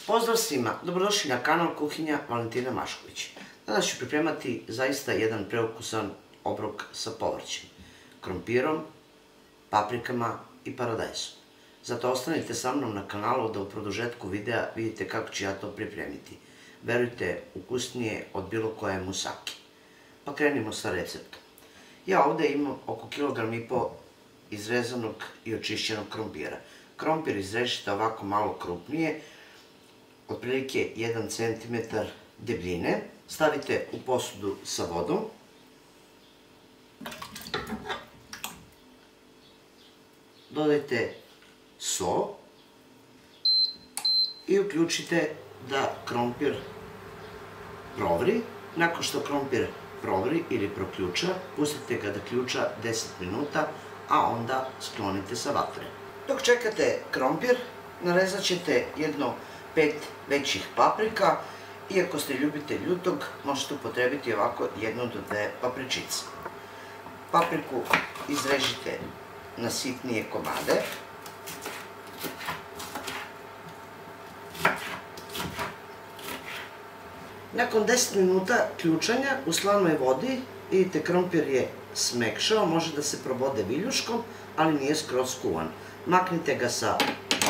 Pozdrav svima, dobrodošli na kanal Kuhinja Valentina Mašković. Danas ću pripremati zaista jedan preukusan obrok sa povrćem, krompirom, paprikama i paradajzom. Zato ostanite sa mnom na kanalu da u produžetku videa vidite kako ću ja to pripremiti. Verujte, ukusnije od bilo koje musaki. Pa krenimo sa receptom. Ja ovde imam oko 1,5 kg izrezanog i očišćenog krompira. Krompir izrežite ovako malo krupnije, otprilike 1 cm debljine. Stavite u posudu sa vodom. Dodajte so i uključite da krompir provri. Nakon što krompir provri ili proključa, pustite ga da ključa 10 minuta, a onda sklonite sa vatre. Dok čekate krompir, narezat ćete jedno 5 većih paprika i ako ste ljubitelj ljutog, možete upotrebiti ovako 1 do 2 papričice. Papriku izrežite na sitnije komade. Nakon 10 minuta ključanja u slanoj vodi, vidite krompir je smekšao, može da se probode viljuškom, ali nije skroz kuvan. Maknite ga sa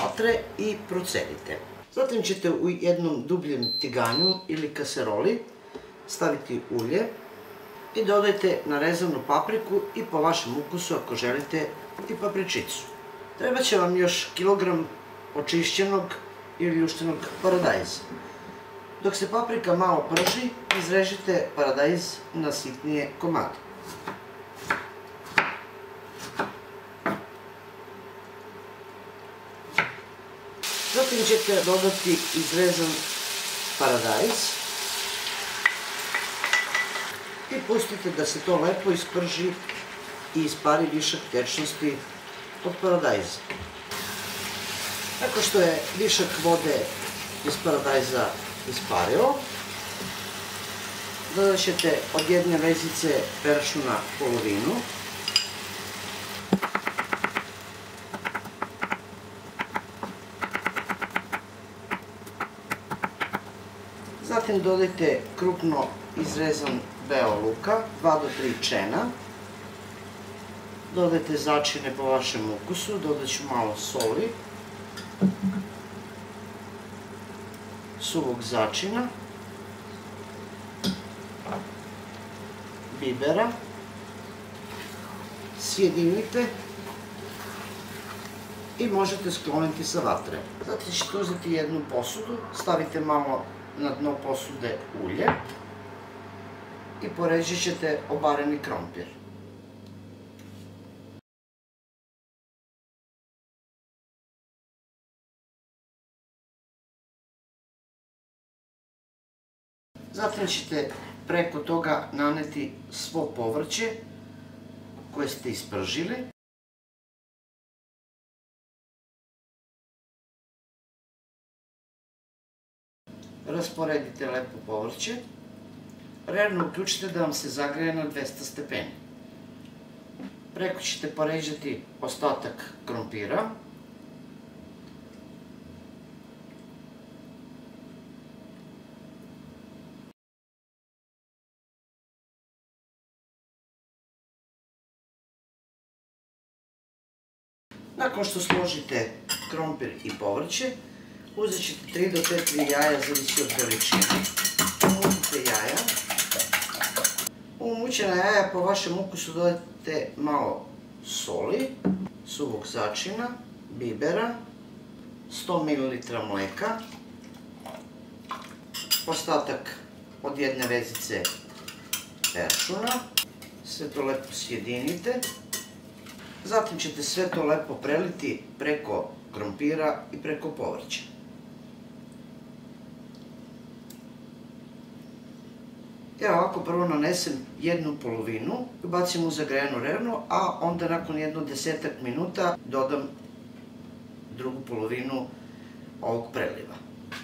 vatre i procenite. Zatim ćete u jednom dubljem tiganju ili kaseroli staviti ulje i dodajte narezanu papriku i po vašem ukusu ako želite i papričicu. Treba će vam još kilogram očišćenog ili ljuštenog paradajza. Dok se paprika malo prži, izrežite paradajz na sitnije komade. Zatim ćete dodati izrezan paradajz i pustite da se to lepo isprži i ispari višak tečnosti od paradajza. Tako što je višak vode iz paradajza ispario, dodat ćete od 1 vezice peršuna polovinu, zatim dodajte krupno izrezan beo luka, 2 do 3 čena, dodajte začine po vašem ukusu, dodat ću malo soli, suvog začina, bibera, sjedinite i možete skloniti sa vatre. Zatim ćete uzeti jednu posudu, stavite malo na dno posude ulje i poređat ćete obareni krompir. Zatim ćete preko toga naneti svo povrće koje ste ispržili. Rasporedite lepo povrće. Rerno uključite da vam se zagreje na 200 stepeni. Preko ćete poređati ostatak krompira. Nakon što složite krompir i povrće, uzet ćete 3 do 4 jaja, zavisi od veličine. Umutite jaja. U umućena jaja po vašem ukusu dodajte malo soli, suvog začina, bibera, 100 ml mleka, ostatak od 1 vezice peršuna. Sve to lepo sjedinite. Zatim ćete sve to lepo preliti preko krompira i preko povrća. Evo ovako prvo nanesem jednu polovinu, bacim u zagrejanu rernu, a onda nakon jedno 10 minuta dodam drugu polovinu ovog preliva.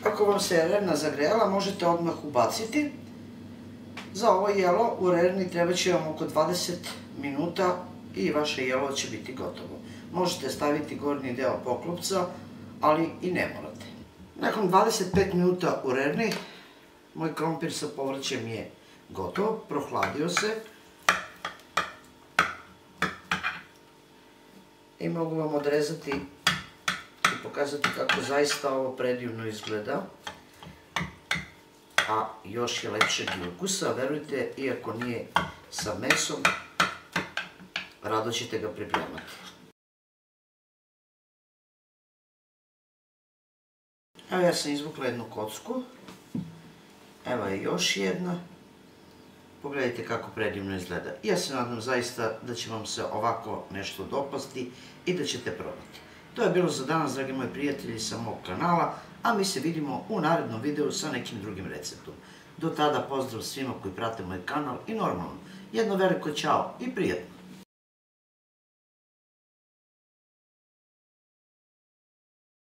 Ako vam se rerna zagrejala, možete odmah ubaciti. Za ovo jelo u rerni treba će vam oko 20 minuta i vaše jelo će biti gotovo. Možete staviti gornji deo poklopca, ali i ne morate. Nakon 25 minuta u rerni, moj krompir sa povrćem je gotov, prohladio se. I mogu vam odrezati i pokazati kako zaista ovo predivno izgleda. A još je lepšeg ukusa, verujte, iako nije sa mesom, rado ćete ga pripremati. Evo ja sam izvukla jednu kocku, evo je još jedna. Pogledajte kako predivno izgleda. Ja se nadam zaista da će vam se ovako nešto dopasti i da ćete probati. To je bilo za danas, dragi moji prijatelji, sa mog kanala, a mi se vidimo u narednom videu sa nekim drugim receptom. Do tada pozdrav svima koji prate moj kanal i normalno, jedno veliko ćao i prijatno!